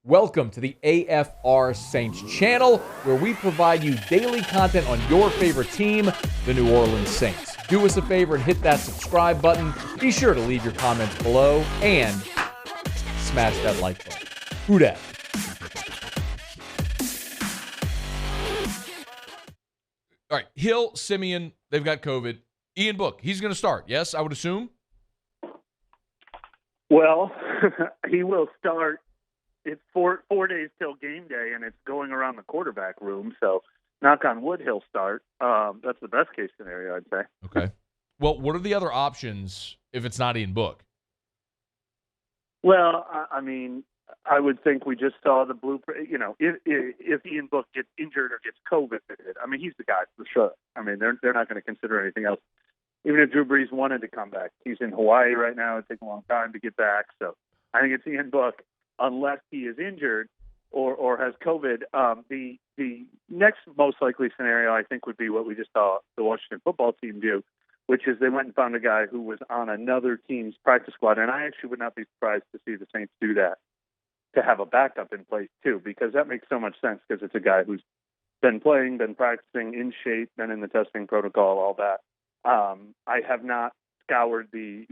Welcome to the AFR Saints channel, where we provide you daily content on your favorite team, the New Orleans Saints. Do us a favor and hit that subscribe button. Be sure to leave your comments below and smash that like button. Who dat? All right, Hill, Siemian, they've got COVID. Ian Book, he's going to start, yes, I would assume? Well, he will start. It's four days till game day, and it's going around the quarterback room. So, knock on wood, he'll start. That's the best case scenario, I'd say. Okay. Well, what are the other options if it's not Ian Book? Well, I mean, I would think we just saw the blueprint. You know, if Ian Book gets injured or gets COVID, I mean, he's the guy for sure. I mean, they're not going to consider anything else. Even if Drew Brees wanted to come back, he's in Hawaii right now. It takes a long time to get back. So, I think it's Ian Book. Unless he is injured or has COVID, the next most likely scenario, I think, would be what we just saw the Washington football team do, which is they went and found a guy who was on another team's practice squad. And I actually would not be surprised to see the Saints do that, to have a backup in place, too, because that makes so much sense because it's a guy who's been playing, been practicing, in shape, been in the testing protocol, all that. I have not scoured the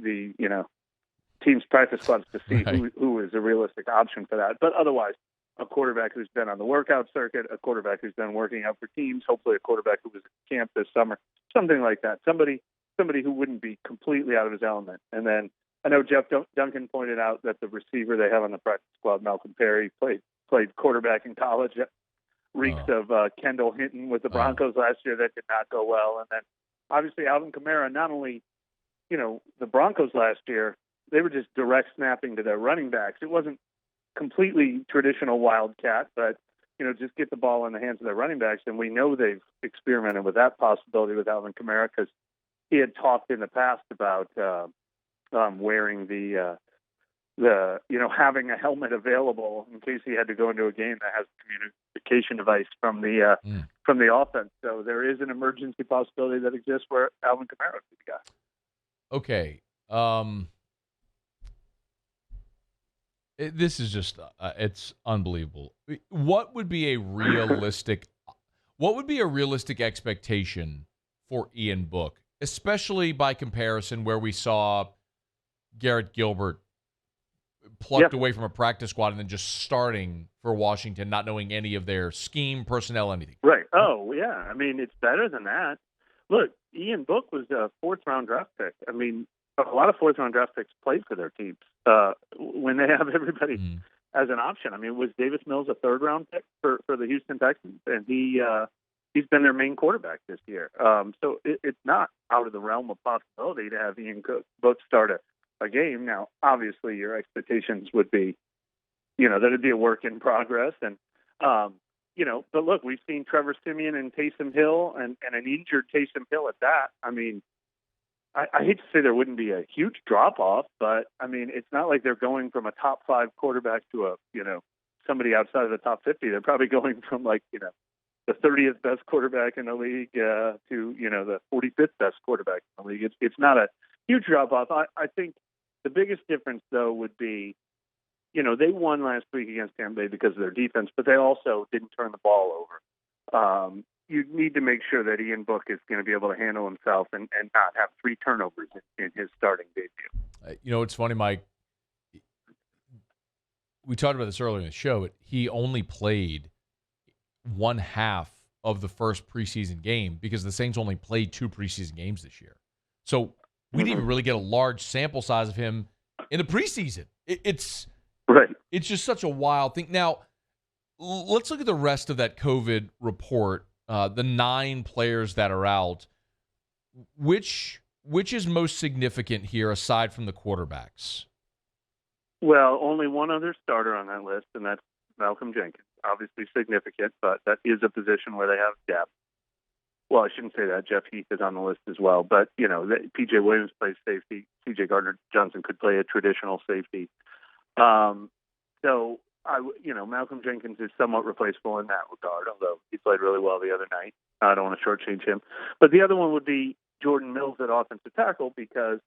team's practice squads to see who is a realistic option for that. But otherwise, a quarterback who's been on the workout circuit, a quarterback who's been working out for teams, hopefully a quarterback who was at camp this summer, something like that. Somebody who wouldn't be completely out of his element. And then I know Jeff Duncan pointed out that the receiver they have on the practice squad, Malcolm Perry, played quarterback in college. Reeks of Kendall Hinton with the Broncos last year. That did not go well. And then obviously Alvin Kamara, not only, the Broncos last year, they were just direct snapping to their running backs. It wasn't completely traditional wildcat, but, just get the ball in the hands of their running backs. And we know they've experimented with that possibility with Alvin Kamara because he had talked in the past about wearing the having a helmet available in case he had to go into a game that has a communication device from the offense. So there is an emergency possibility that exists where Alvin Kamara would be the guy. Okay. This is just it's unbelievable. What would be a realistic expectation for Ian Book, especially by comparison where we saw Garrett Gilbert plucked away from a practice squad and then just starting for Washington, not knowing any of their scheme, personnel, anything. Right. Oh, yeah. I mean, it's better than that. Look, Ian Book was a fourth-round draft pick. I mean, a lot of fourth-round draft picks played for their teams when they have everybody as an option. I mean, was Davis Mills a third-round pick for the Houston Texans? And he's been their main quarterback this year. So it's not out of the realm of possibility to have Ian Book start a game. Now, obviously, your expectations would be, that it'd be a work in progress. And, but look, we've seen Trevor Siemian and Taysom Hill and an injured Taysom Hill at that. I mean, I hate to say there wouldn't be a huge drop-off, but, I mean, it's not like they're going from a top 5 quarterback to somebody outside of the top 50. They're probably going from, the 30th best quarterback in the league to, the 45th best quarterback in the league. It's not a huge drop-off. I think the biggest difference, though, would be, they won last week against Tampa Bay because of their defense, but they also didn't turn the ball over. You need to make sure that Ian Book is going to be able to handle himself and not have 3 turnovers in his starting debut. It's funny, Mike. We talked about this earlier in the show. He only played one half of the first preseason game because the Saints only played 2 preseason games this year. So we didn't even really get a large sample size of him in the preseason. It's just such a wild thing. Now, let's look at the rest of that COVID report. The 9 players that are out. Which is most significant here aside from the quarterbacks? Well, only one other starter on that list, and that's Malcolm Jenkins. Obviously significant, but that is a position where they have depth. Well, I shouldn't say that. Jeff Heath is on the list as well. But, P.J. Williams plays safety. C.J. Gardner-Johnson could play a traditional safety. So, Malcolm Jenkins is somewhat replaceable in that regard, although he played really well the other night. I don't want to shortchange him. But the other one would be Jordan Mills at offensive tackle because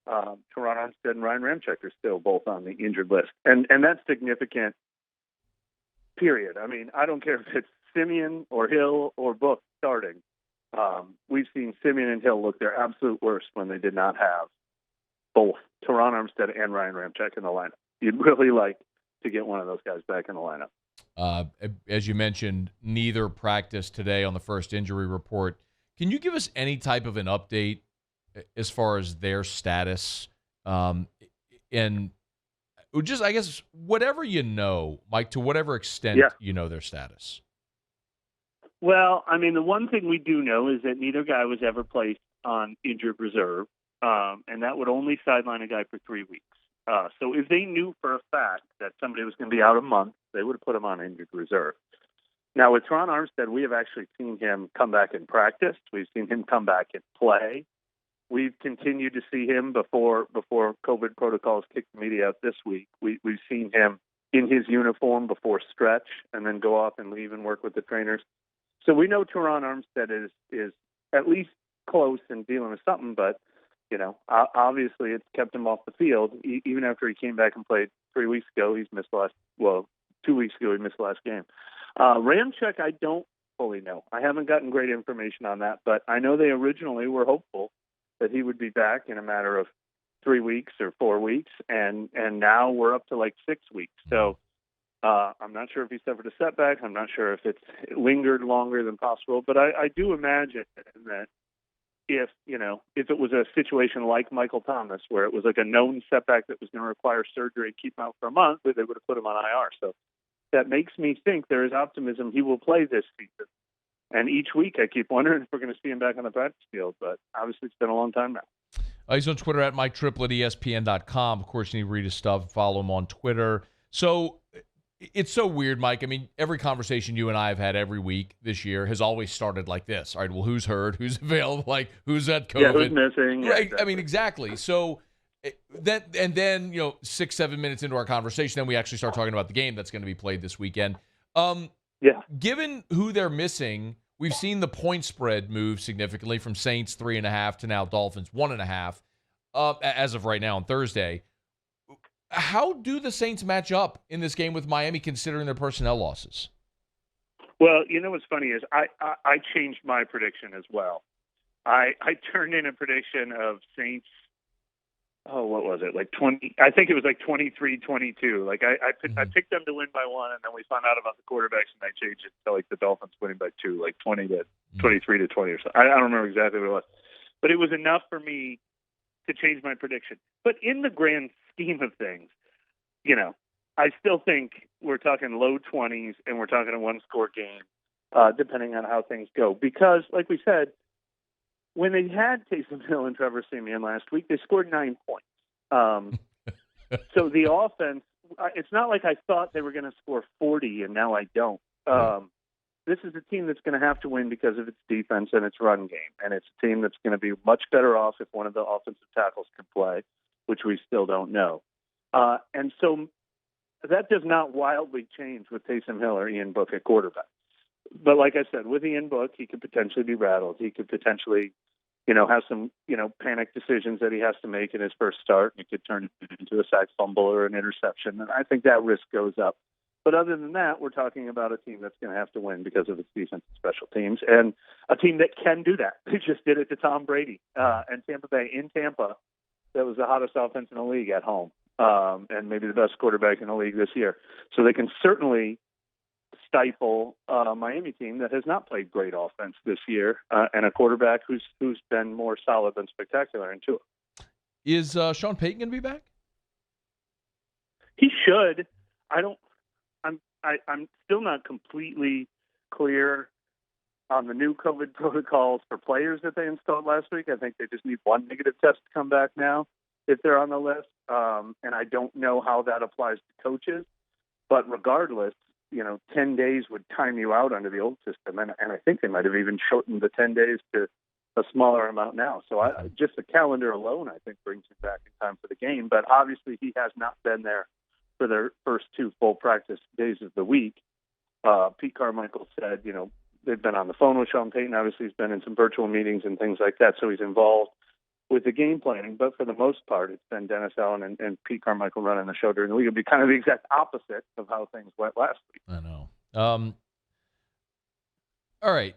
Teron Armstead and Ryan Ramczyk are still both on the injured list. And that's significant period. I mean, I don't care if it's Siemian or Hill or Book starting. We've seen Siemian and Hill look their absolute worst when they did not have both Teron Armstead and Ryan Ramczyk in the lineup. You'd really like to get one of those guys back in the lineup. As you mentioned, neither practiced today on the first injury report. Can you give us any type of an update as far as their status? And just, I guess, whatever you know, Mike, to whatever extent you know their status. Well, I mean, the one thing we do know is that neither guy was ever placed on injured reserve, and that would only sideline a guy for 3 weeks. So if they knew for a fact that somebody was going to be out a month, they would have put him on injured reserve. Now, with Teron Armstead, we have actually seen him come back in practice. We've seen him come back and play. We've continued to see him before COVID protocols kicked the media out this week. We've seen him in his uniform before stretch and then go off and leave and work with the trainers. So we know Teron Armstead is at least close and dealing with something, but obviously it's kept him off the field. Even after he came back and played 3 weeks ago, he's missed 2 weeks ago he missed the last game. Ramczyk, I don't fully know. I haven't gotten great information on that, but I know they originally were hopeful that he would be back in a matter of 3 weeks or 4 weeks, and now we're up to like 6 weeks. So I'm not sure if he suffered a setback. I'm not sure if it lingered longer than possible, but I do imagine that if it was a situation like Michael Thomas, where it was like a known setback that was going to require surgery and keep him out for a month, they would have put him on IR. So that makes me think there is optimism he will play this season. And each week I keep wondering if we're going to see him back on the practice field, but obviously it's been a long time now. He's on Twitter at MikeTriplett@ESPN.com. Of course, you need to read his stuff, follow him on Twitter. So it's so weird, Mike. I mean, every conversation you and I have had every week this year has always started like this. All right, well, who's hurt? Who's available? Like, who's at COVID? Yeah, who's missing? Right. Exactly. I mean, exactly. So then 6-7 minutes into our conversation, then we actually start talking about the game that's going to be played this weekend. Given who they're missing, we've seen the point spread move significantly from Saints 3.5 to now Dolphins 1.5 as of right now on Thursday. How do the Saints match up in this game with Miami, considering their personnel losses? Well, what's funny is I changed my prediction as well. I turned in a prediction of Saints. Oh, what was it? Like 20? I think it was like 23-22. Like I picked them to win by 1, and then we found out about the quarterbacks, and I changed it to like the Dolphins winning by 2, like 23-20 or something. I don't remember exactly what it was, but it was enough for me to change my prediction. But in the grand scheme of things, I still think we're talking low 20s, and we're talking a one-score game, depending on how things go. Because, like we said, when they had Taysom Hill and Trevor Siemian last week, they scored 9 points. So the offense, it's not like I thought they were going to score 40, and now I don't. This is a team that's going to have to win because of its defense and its run game. And it's a team that's going to be much better off if one of the offensive tackles can play, which we still don't know. And so that does not wildly change with Taysom Hill or Ian Book at quarterback. But like I said, with Ian Book, he could potentially be rattled. He could potentially, have some, panic decisions that he has to make in his first start. It could turn into a sack fumble or an interception. And I think that risk goes up. But other than that, we're talking about a team that's going to have to win because of its defense and special teams, and a team that can do that. They just did it to Tom Brady and Tampa Bay in Tampa. That was the hottest offense in the league at home, and maybe the best quarterback in the league this year. So they can certainly stifle a Miami team that has not played great offense this year, and a quarterback who's been more solid than spectacular in Tua. Is Sean Payton going to be back? He should. I'm still not completely clear on the new COVID protocols for players that they installed last week. I think they just need one negative test to come back now if they're on the list. And I don't know how that applies to coaches. But regardless, 10 days would time you out under the old system. And I think they might have even shortened the 10 days to a smaller amount now. So just the calendar alone, I think, brings him back in time for the game. But obviously he has not been there for their first 2 full practice days of the week. Pete Carmichael said, they've been on the phone with Sean Payton. Obviously, he's been in some virtual meetings and things like that, so he's involved with the game planning. But for the most part, it's been Dennis Allen and Pete Carmichael running the show during the week. It'd be kind of the exact opposite of how things went last week. I know. All right.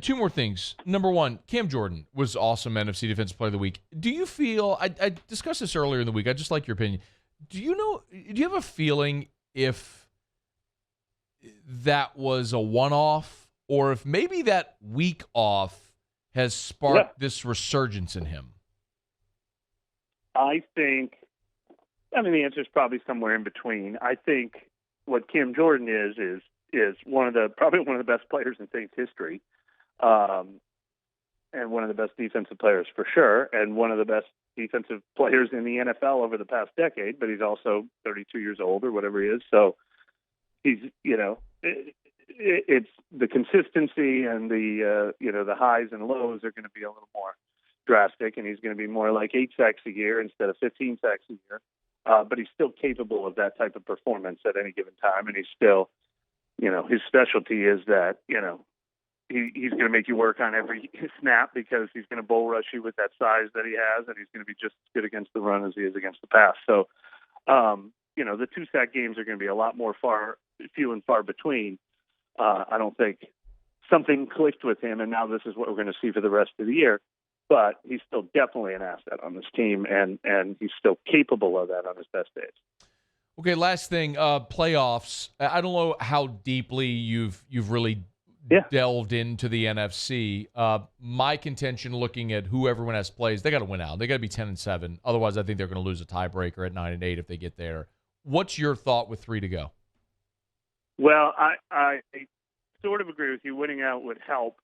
Two more things. Number one, Cam Jordan was awesome NFC Defensive Player of the Week. Do you feel, I discussed this earlier in the week, I'd just like your opinion. Do you have a feeling if that was a one-off, or if maybe that week off has sparked this resurgence in him? I think, the answer is probably somewhere in between. I think what Cam Jordan is probably one of the best players in Saints history, and one of the best defensive players for sure, and one of the best defensive players in the NFL over the past decade. But he's also 32 years old or whatever he is, so he's it's the consistency and the highs and lows are going to be a little more drastic, and he's going to be more like 8 sacks a year instead of 15 sacks a year. But he's still capable of that type of performance at any given time, and he's still, his specialty is that, he's going to make you work on every snap because he's going to bull rush you with that size that he has, and he's going to be just as good against the run as he is against the pass. So, the 2 sack games are going to be a lot more few and far between. I don't think something clicked with him, and now this is what we're going to see for the rest of the year. But he's still definitely an asset on this team, and he's still capable of that on his best days. Okay, last thing, playoffs. I don't know how deeply you've really delved into the NFC. My contention, looking at who everyone has plays, they got to win out. They got to be 10-7. Otherwise, I think they're going to lose a tiebreaker at 9-8 if they get there. What's your thought with 3 to go? Well, I sort of agree with you. Winning out would help.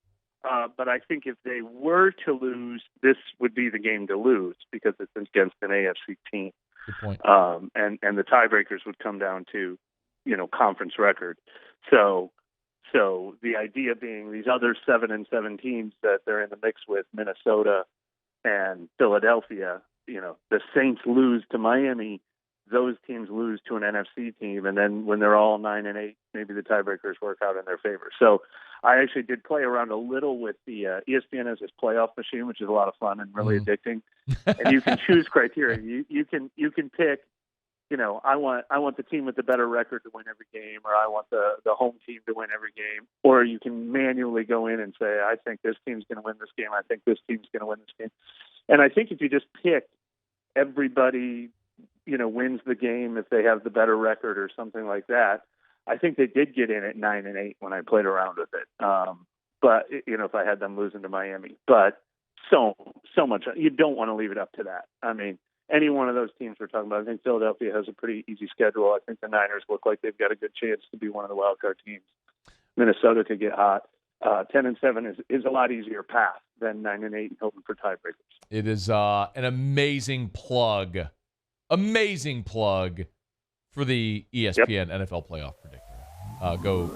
But I think if they were to lose, this would be the game to lose because it's against an AFC team. Good point. And the tiebreakers would come down to, conference record. So the idea being these other 7-7 teams that they're in the mix with, Minnesota and Philadelphia, the Saints lose to Miami, those teams lose to an NFC team, and then when they're all 9-8, maybe the tiebreakers work out in their favor. So I actually did play around a little with the ESPN as this playoff machine, which is a lot of fun and really addicting. And you can choose criteria. You can pick, I want the team with the better record to win every game, or I want the home team to win every game. Or you can manually go in and say, I think this team's going to win this game. I think this team's going to win this game. And I think if you just pick everybody, wins the game if they have the better record or something like that, I think they did get in at 9-8 when I played around with it. But if I had them losing to Miami, but so much, you don't want to leave it up to that. Any one of those teams we're talking about, I think Philadelphia has a pretty easy schedule. I think the Niners look like they've got a good chance to be one of the wild card teams. Minnesota could get hot. 10-7 is a lot easier path than 9-8 and hoping for tiebreakers. It is an amazing plug for the ESPN NFL Playoff Predictor. Go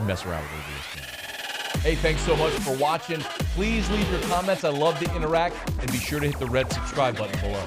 mess around with the ESPN. Hey, thanks so much for watching. Please leave your comments. I love to interact. And be sure to hit the red subscribe button below.